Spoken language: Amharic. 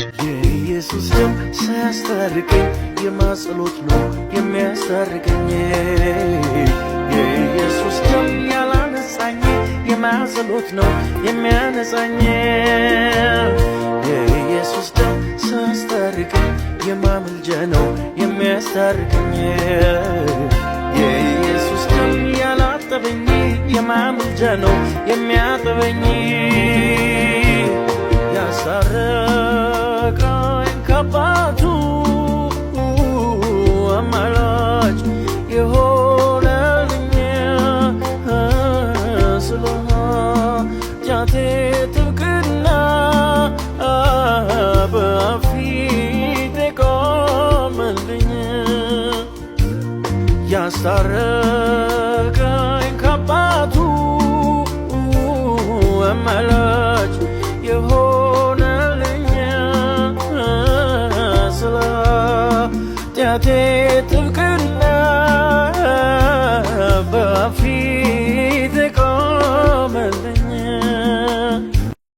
የኢየሱስ ደም ሳያስታርቀኝ የማጸሎት ነው የሚያስታርቀኝ የኢየሱስ ደም ያላነጻኝ የማጸሎት ነው የሚያነጻኝ የኢየሱስ ደም ሳያስታርቀኝ የማምልጃ ነው የሚያስታርቀኝ የኢየሱስ ደም ያላጠበኝ የማምልጃ ነው የሚያጠበኝ ያስታረቀኝ ከአባቱ አማላጅ የሆነልኝ ስለ ኃጢአቴ ጥብቅና በፊቴ ቆመልኝ ያስታረቀኝ ከአባቱ አማላጅ የሆነልኝ ስለ ኃጢአቴ ጥብቅና በፊቴ